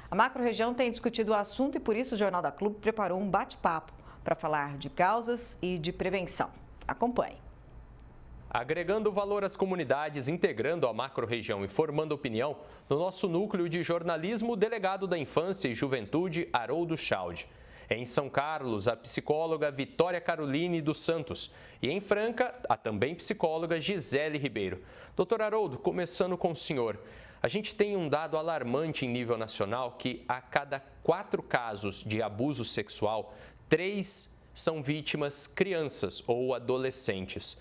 A macro-região tem discutido o assunto e por isso o Jornal da Clube preparou um bate-papo para falar de causas e de prevenção. Acompanhe. Agregando valor às comunidades, integrando a macro-região e formando opinião, no nosso núcleo de jornalismo, o delegado da Infância e Juventude, Haroldo Chaldi. Em São Carlos, a psicóloga Vitória Caroline dos Santos. E em Franca, a também psicóloga Gisele Ribeiro. Doutor Haroldo, começando com o senhor. A gente tem um dado alarmante em nível nacional que a cada 4 casos de abuso sexual, 3 são vítimas crianças ou adolescentes.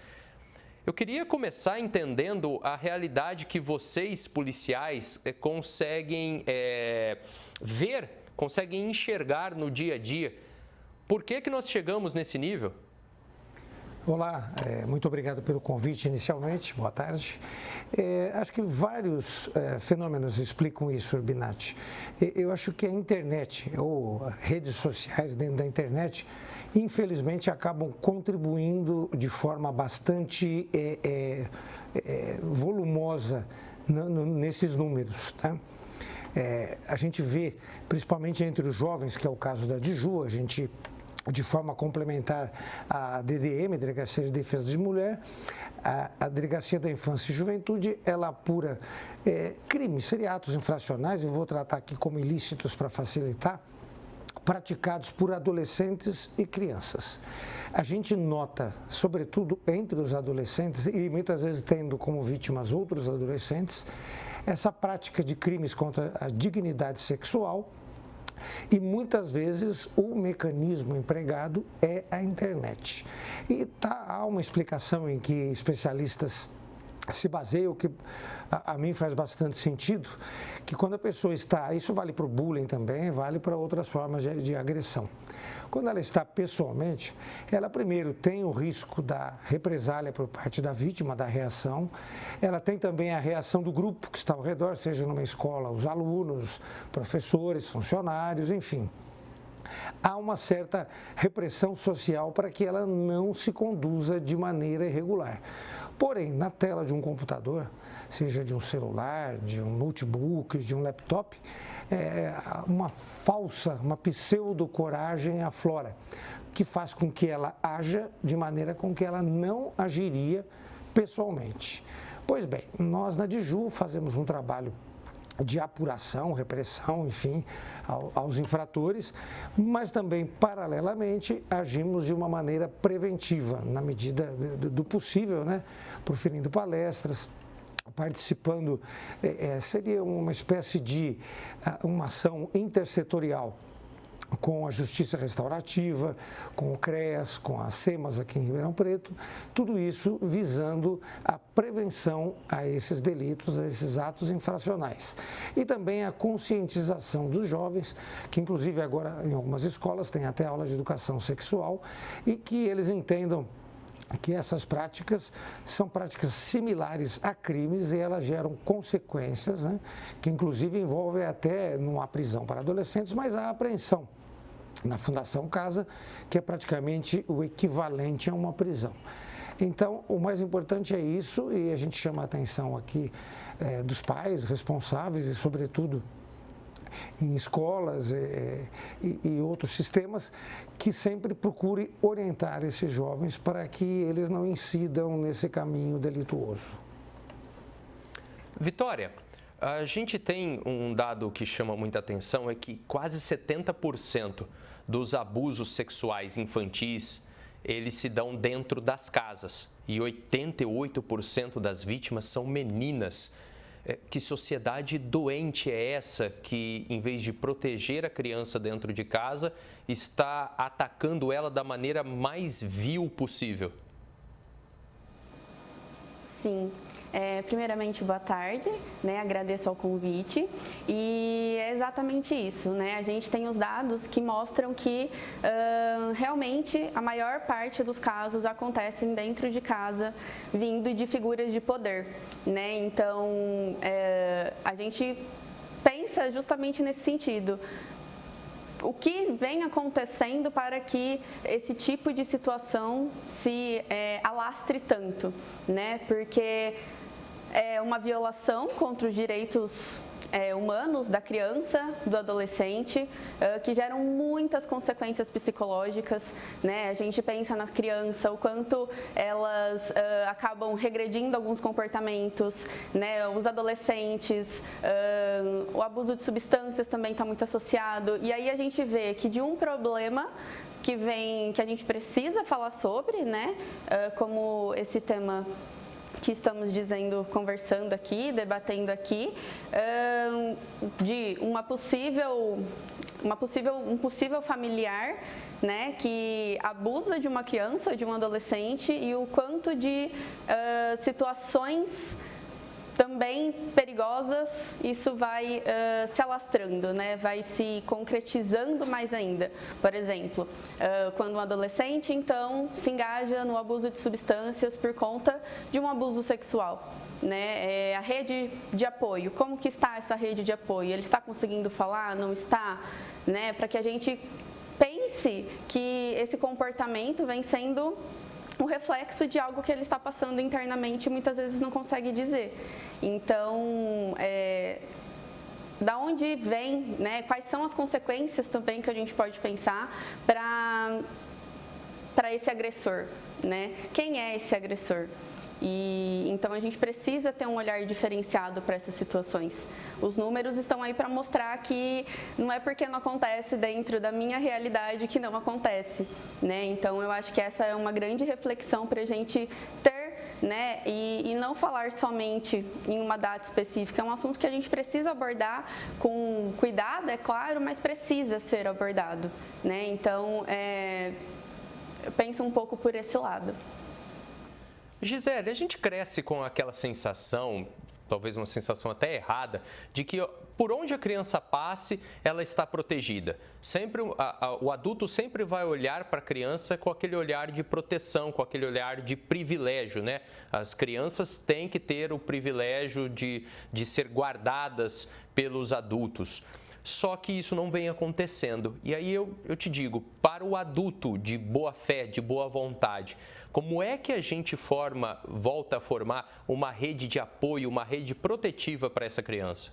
Eu queria começar entendendo a realidade que vocês, policiais, conseguem ver, conseguem enxergar no dia a dia. Por que nós chegamos nesse nível? Olá, muito obrigado pelo convite inicialmente, boa tarde. Acho que vários fenômenos explicam isso, Urbinati. Eu acho que a internet, ou redes sociais dentro da internet, infelizmente acabam contribuindo de forma bastante volumosa nesses números, tá? A gente vê, principalmente entre os jovens, que é o caso da Diju, a gente, de forma complementar à DDM, Delegacia de Defesa de Mulher, a Delegacia da Infância e Juventude, ela apura crimes, seriados infracionais, eu vou tratar aqui como ilícitos para facilitar, praticados por adolescentes e crianças. A gente nota, sobretudo entre os adolescentes, e muitas vezes tendo como vítimas outros adolescentes, essa prática de crimes contra a dignidade sexual, e muitas vezes o mecanismo empregado é a internet. E há uma explicação em que especialistas se baseiam, que a mim faz bastante sentido, que quando a pessoa está, isso vale para o bullying também, vale para outras formas de agressão. Quando ela está pessoalmente, ela primeiro tem o risco da represália por parte da vítima, da reação, ela tem também a reação do grupo que está ao redor, seja numa escola, os alunos, professores, funcionários, enfim. Há uma certa repressão social para que ela não se conduza de maneira irregular. Porém, na tela de um computador, seja de um celular, de um notebook, de um laptop, uma pseudo-coragem aflora, que faz com que ela haja de maneira com que ela não agiria pessoalmente. Pois bem, nós na Diju fazemos um trabalho de apuração, repressão, enfim, aos infratores, mas também, paralelamente, agimos de uma maneira preventiva, na medida do possível, né? Proferindo palestras, participando, seria uma espécie de uma ação intersetorial, com a Justiça Restaurativa, com o CREAS, com a SEMAS aqui em Ribeirão Preto, tudo isso visando a prevenção a esses delitos, a esses atos infracionais. E também a conscientização dos jovens, que inclusive agora em algumas escolas tem até aula de educação sexual, e que eles entendam que essas práticas são práticas similares a crimes e elas geram consequências, né, que inclusive envolvem até não há prisão para adolescentes, mas há apreensão na Fundação Casa, que é praticamente o equivalente a uma prisão. Então, o mais importante é isso, e a gente chama a atenção aqui dos pais responsáveis e, sobretudo, em escolas e outros sistemas, que sempre procure orientar esses jovens para que eles não incidam nesse caminho delituoso. Vitória, a gente tem um dado que chama muita atenção, é que quase 70% dos abusos sexuais infantis, eles se dão dentro das casas e 88% das vítimas são meninas. Que sociedade doente é essa que, em vez de proteger a criança dentro de casa, está atacando ela da maneira mais vil possível? Sim. Primeiramente, boa tarde, né? Agradeço ao convite e é exatamente isso, né? A gente tem os dados que mostram que realmente a maior parte dos casos acontecem dentro de casa, vindo de figuras de poder, né? Então, a gente pensa justamente nesse sentido. O que vem acontecendo para que esse tipo de situação se alastre tanto, né? Porque é uma violação contra os direitos humanos da criança, do adolescente, que geram muitas consequências psicológicas, né? A gente pensa na criança, o quanto elas acabam regredindo alguns comportamentos, né? Os adolescentes, o abuso de substâncias também está muito associado, e aí a gente vê que de um problema que a gente precisa falar sobre, né? Como esse tema que estamos conversando aqui, debatendo aqui, de um possível familiar, né, que abusa de uma criança, de um adolescente, e o quanto de situações também perigosas isso vai se alastrando, né? Vai se concretizando mais ainda. Por exemplo, quando um adolescente, então, se engaja no abuso de substâncias por conta de um abuso sexual, né? A rede de apoio, como que está essa rede de apoio? Ele está conseguindo falar? Não está? Né? Para que a gente pense que esse comportamento vem sendo o reflexo de algo que ele está passando internamente e muitas vezes não consegue dizer. Então, da onde vem, né, quais são as consequências também que a gente pode pensar para esse agressor, né? Quem é esse agressor? E então a gente precisa ter um olhar diferenciado para essas situações. Os números estão aí para mostrar que não é porque não acontece dentro da minha realidade que não acontece, né? Então eu acho que essa é uma grande reflexão para a gente ter, né? E não falar somente em uma data específica. É um assunto que a gente precisa abordar com cuidado, é claro, mas precisa ser abordado, né? Então eu penso um pouco por esse lado. Gisele, a gente cresce com aquela sensação, talvez uma sensação até errada, de que por onde a criança passe, ela está protegida. Sempre, o adulto sempre vai olhar para a criança com aquele olhar de proteção, com aquele olhar de privilégio, né? As crianças têm que ter o privilégio de ser guardadas pelos adultos. Só que isso não vem acontecendo. E aí eu te digo, para o adulto de boa fé, de boa vontade, como é que a gente volta a formar uma rede de apoio, uma rede protetiva para essa criança?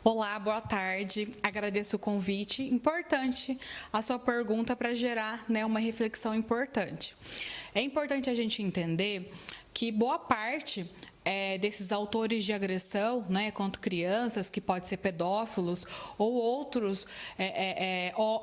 Olá, boa tarde. Agradeço o convite. Importante a sua pergunta para gerar, né, uma reflexão importante. É importante a gente entender que boa parte desses autores de agressão, né, contra crianças, que pode ser pedófilos ou outros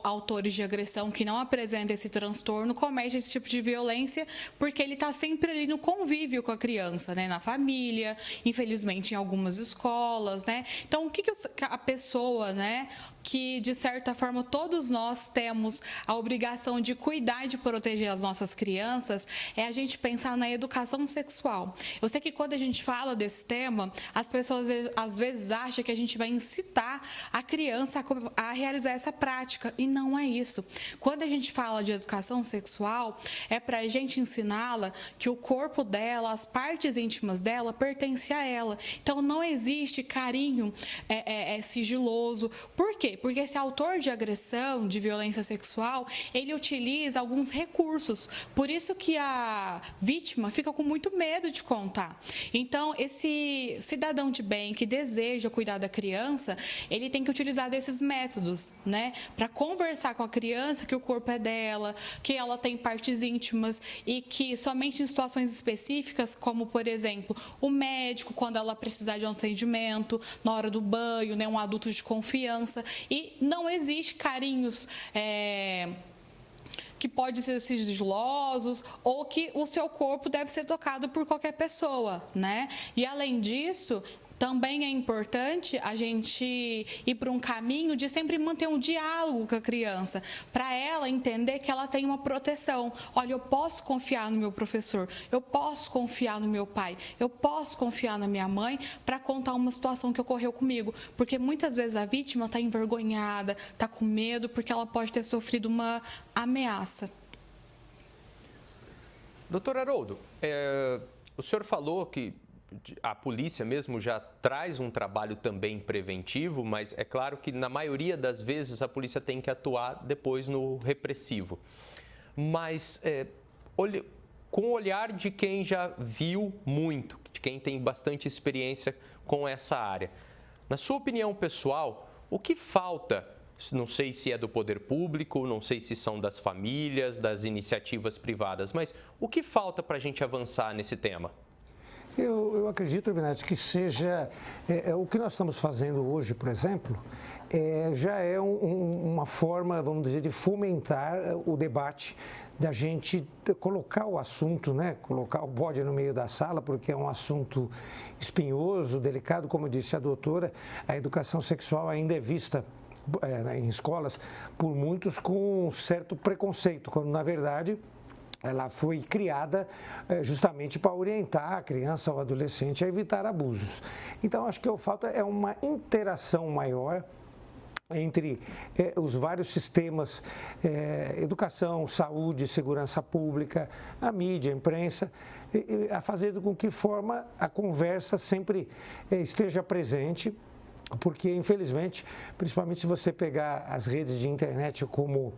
autores de agressão que não apresentam esse transtorno, cometem esse tipo de violência porque ele está sempre ali no convívio com a criança, né, na família, infelizmente em algumas escolas, né? Então, o que a pessoa, né, que de certa forma todos nós temos a obrigação de cuidar e de proteger as nossas crianças, é a gente pensar na educação sexual. Eu sei que quando a gente fala desse tema, as pessoas às vezes acham que a gente vai incitar a criança a realizar essa prática, e não é isso. Quando a gente fala de educação sexual, é para a gente ensiná-la que o corpo dela, as partes íntimas dela, pertencem a ela. Então, não existe carinho sigiloso. Por quê? Porque esse autor de agressão, de violência sexual, ele utiliza alguns recursos. Por isso que a vítima fica com muito medo de contar. Então, esse cidadão de bem que deseja cuidar da criança, ele tem que utilizar desses métodos, né? Para conversar com a criança que o corpo é dela, que ela tem partes íntimas e que somente em situações específicas, como, por exemplo, o médico, quando ela precisar de um atendimento, na hora do banho, né? Um adulto de confiança. E não existe carinhos que podem ser sigilosos ou que o seu corpo deve ser tocado por qualquer pessoa, né? E além disso, também é importante a gente ir para um caminho de sempre manter um diálogo com a criança, para ela entender que ela tem uma proteção. Olha, eu posso confiar no meu professor, eu posso confiar no meu pai, eu posso confiar na minha mãe para contar uma situação que ocorreu comigo. Porque muitas vezes a vítima está envergonhada, está com medo, porque ela pode ter sofrido uma ameaça. Doutor Haroldo, o senhor falou que a polícia mesmo já traz um trabalho também preventivo, mas é claro que na maioria das vezes a polícia tem que atuar depois no repressivo. Mas com o olhar de quem já viu muito, de quem tem bastante experiência com essa área. Na sua opinião pessoal, o que falta? Não sei se é do poder público, não sei se são das famílias, das iniciativas privadas, mas o que falta para a gente avançar nesse tema? Eu acredito, Binete, que seja o que nós estamos fazendo hoje, por exemplo, já é uma forma, vamos dizer, de fomentar o debate, da gente colocar o assunto, né, colocar o bode no meio da sala, porque é um assunto espinhoso, delicado, como disse a doutora. A educação sexual ainda é vista em escolas por muitos com um certo preconceito, quando na verdade ela foi criada justamente para orientar a criança ou adolescente a evitar abusos. Então, acho que o que falta é uma interação maior entre os vários sistemas, educação, saúde, segurança pública, a mídia, a imprensa, a fazer com que forma a conversa sempre esteja presente, porque infelizmente, principalmente se você pegar as redes de internet como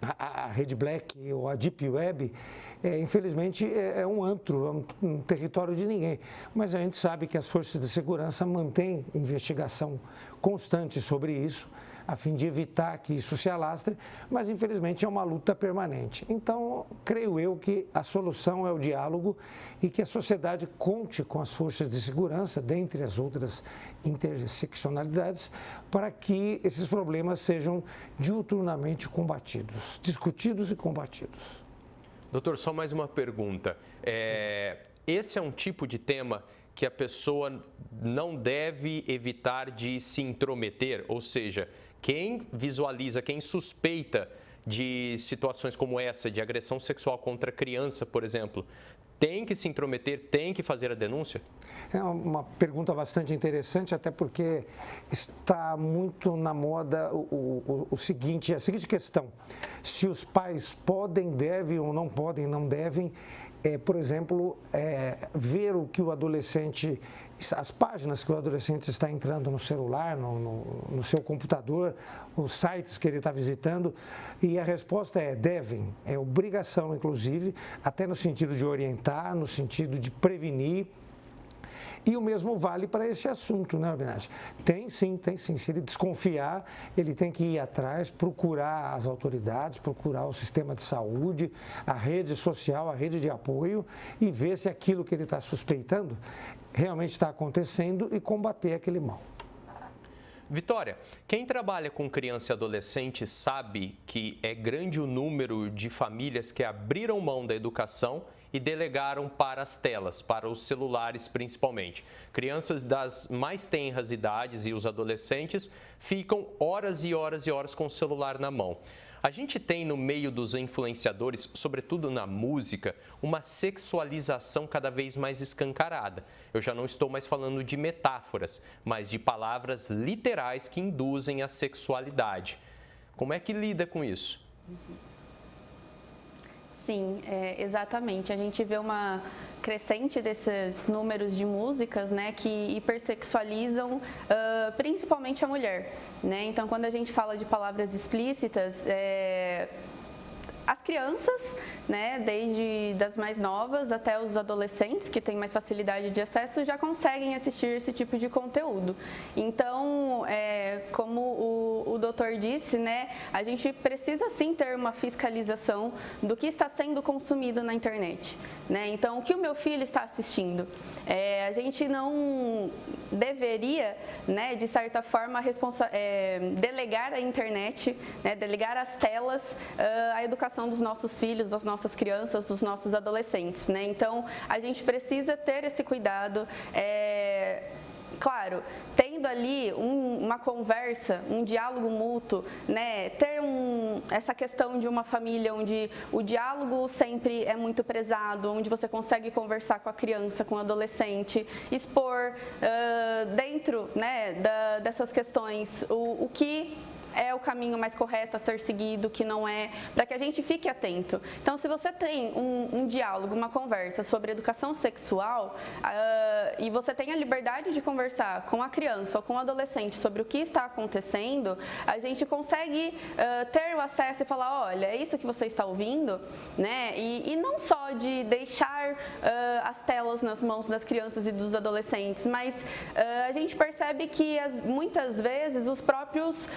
a Rede Black ou a Deep Web, infelizmente é um antro, é um território de ninguém. Mas a gente sabe que as forças de segurança mantêm investigação constante sobre isso, a fim de evitar que isso se alastre, mas infelizmente é uma luta permanente. Então, creio eu que a solução é o diálogo e que a sociedade conte com as forças de segurança, dentre as outras interseccionalidades, para que esses problemas sejam diuturnamente combatidos, discutidos e combatidos. Doutor, só mais uma pergunta. Esse é um tipo de tema que a pessoa não deve evitar de se intrometer, ou seja, quem visualiza, quem suspeita de situações como essa, de agressão sexual contra criança, por exemplo, tem que se intrometer, tem que fazer a denúncia? É uma pergunta bastante interessante, até porque está muito na moda a seguinte questão: se os pais podem, devem ou não podem, não devem, por exemplo, ver o que o adolescente, as páginas que o adolescente está entrando no celular, no seu computador, os sites que ele está visitando, e a resposta é devem, é obrigação, inclusive, até no sentido de orientar, no sentido de prevenir. E o mesmo vale para esse assunto, né, Binete? Tem sim. Se ele desconfiar, ele tem que ir atrás, procurar as autoridades, procurar o sistema de saúde, a rede social, a rede de apoio e ver se aquilo que ele está suspeitando realmente está acontecendo e combater aquele mal. Vitória, quem trabalha com criança e adolescente sabe que é grande o número de famílias que abriram mão da educação e delegaram para as telas, para os celulares principalmente. Crianças das mais tenras idades e os adolescentes ficam horas e horas e horas com o celular na mão. A gente tem no meio dos influenciadores, sobretudo na música, uma sexualização cada vez mais escancarada. Eu já não estou mais falando de metáforas, mas de palavras literais que induzem a sexualidade. Como é que lida com isso? Sim, exatamente. A gente vê uma crescente desses números de músicas, né, que hipersexualizam principalmente a mulher, né? Então, quando a gente fala de palavras explícitas, as crianças, né, desde das mais novas até os adolescentes, que têm mais facilidade de acesso, já conseguem assistir esse tipo de conteúdo. Então, como o doutor disse, né, a gente precisa sim ter uma fiscalização do que está sendo consumido na internet, né? Então, o que o meu filho está assistindo? A gente não deveria, né, de certa forma, delegar à internet, né, delegar às telas a educação dos nossos filhos, das nossas crianças, dos nossos adolescentes, né? Então, a gente precisa ter esse cuidado, claro, tendo ali uma conversa, um diálogo mútuo, né? Ter essa questão de uma família onde o diálogo sempre é muito prezado, onde você consegue conversar com a criança, com o adolescente, expor dentro, né, dessas questões o que é o caminho mais correto a ser seguido, o que não é, para que a gente fique atento. Então, se você tem um diálogo, uma conversa sobre educação sexual e você tem a liberdade de conversar com a criança ou com o adolescente sobre o que está acontecendo, a gente consegue ter o acesso e falar, olha, é isso que você está ouvindo, né? E não só de deixar colocar as telas nas mãos das crianças e dos adolescentes, mas a gente percebe que muitas vezes os próprios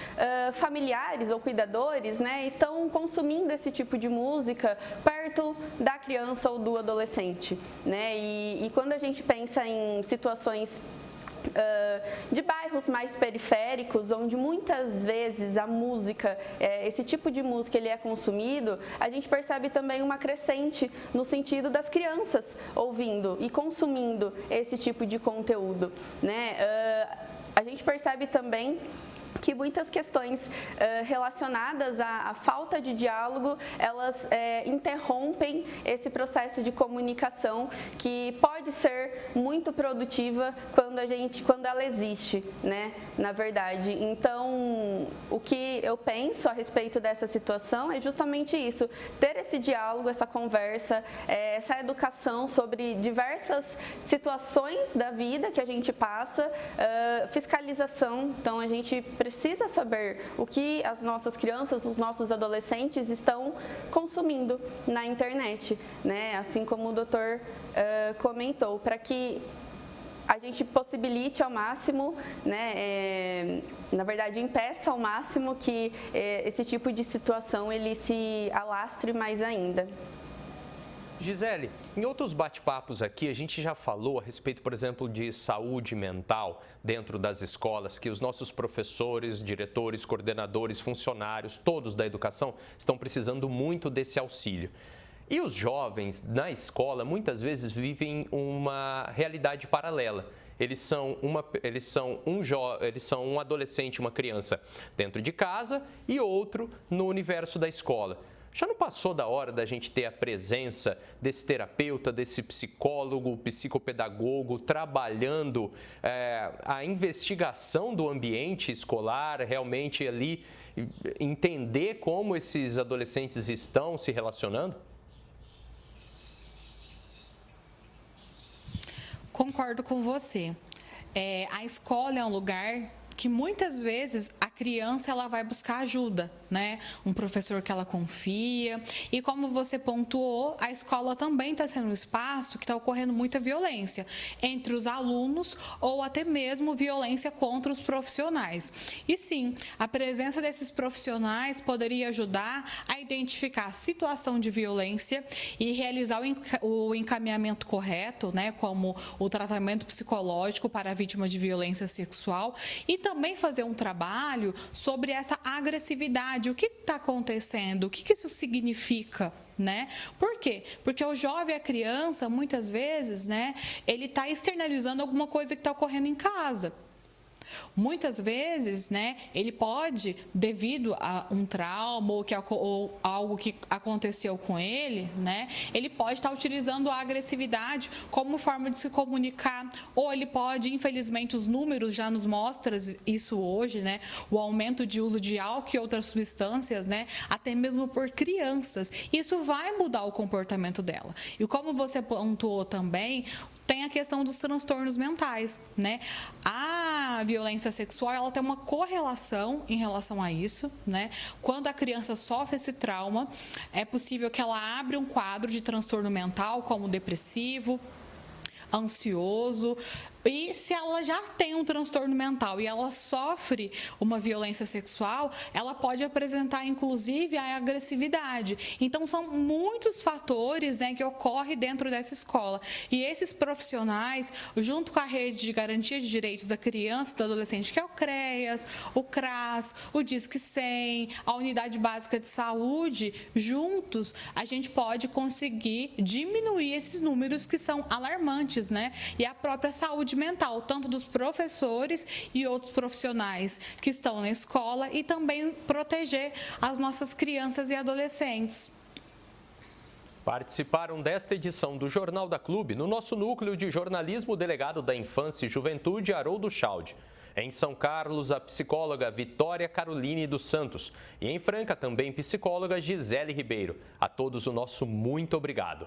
familiares ou cuidadores, né, estão consumindo esse tipo de música perto da criança ou do adolescente, né? E quando a gente pensa em situações de bairros mais periféricos, onde muitas vezes a música, esse tipo de música ele é consumido, a gente percebe também uma crescente no sentido das crianças ouvindo e consumindo esse tipo de conteúdo, né? A gente percebe também que muitas questões relacionadas à falta de diálogo, elas interrompem esse processo de comunicação que pode ser muito produtiva quando ela existe, né, na verdade. Então, o que eu penso a respeito dessa situação é justamente isso, ter esse diálogo, essa conversa, essa educação sobre diversas situações da vida que a gente passa, fiscalização, então a gente precisa saber o que as nossas crianças, os nossos adolescentes estão consumindo na internet, né? Assim como o doutor comentou, para que a gente possibilite ao máximo, né, na verdade impeça ao máximo que esse tipo de situação ele se alastre mais ainda. Gisele, em outros bate-papos aqui, a gente já falou a respeito, por exemplo, de saúde mental dentro das escolas, que os nossos professores, diretores, coordenadores, funcionários, todos da educação, estão precisando muito desse auxílio. E os jovens na escola, muitas vezes, vivem uma realidade paralela. Eles são um adolescente, uma criança dentro de casa e outro no universo da escola. Já não passou da hora da gente ter a presença desse terapeuta, desse psicólogo, psicopedagogo, trabalhando a investigação do ambiente escolar, realmente ali entender como esses adolescentes estão se relacionando? Concordo com você. A escola é um lugar que muitas vezes a criança ela vai buscar ajuda, né? Um professor que ela confia. E como você pontuou, a escola também está sendo um espaço que está ocorrendo muita violência entre os alunos ou até mesmo violência contra os profissionais. E sim, a presença desses profissionais poderia ajudar a identificar a situação de violência e realizar o encaminhamento correto, né? Como o tratamento psicológico para a vítima de violência sexual e também fazer um trabalho sobre essa agressividade, o que está acontecendo, o que isso significa, né? Por quê? Porque o jovem, a criança, muitas vezes, né, ele está externalizando alguma coisa que está ocorrendo em casa. Muitas vezes, né, ele pode, devido a um trauma ou algo que aconteceu com ele, né, ele pode estar utilizando a agressividade como forma de se comunicar, ou ele pode, infelizmente, os números já nos mostram isso hoje, né, o aumento de uso de álcool e outras substâncias, né, até mesmo por crianças. Isso vai mudar o comportamento dela. E como você pontuou também, tem a questão dos transtornos mentais, né? A violência sexual, ela tem uma correlação em relação a isso, né? Quando a criança sofre esse trauma, é possível que ela abra um quadro de transtorno mental, como depressivo, ansioso. E se ela já tem um transtorno mental e ela sofre uma violência sexual, ela pode apresentar, inclusive, a agressividade. Então, são muitos fatores, né, que ocorrem dentro dessa escola. E esses profissionais, junto com a Rede de Garantia de Direitos da Criança e do Adolescente, que é o CREAS, o CRAS, o Disque 100, a Unidade Básica de Saúde, juntos, a gente pode conseguir diminuir esses números que são alarmantes, né? E a própria saúde mental, tanto dos professores e outros profissionais que estão na escola e também proteger as nossas crianças e adolescentes. Participaram desta edição do Jornal da Clube, no nosso núcleo de jornalismo, o delegado da Infância e Juventude, Haroldo Schaldi. Em São Carlos, a psicóloga Vitória Caroline dos Santos. E em Franca, também psicóloga Gisele Ribeiro. A todos o nosso muito obrigado.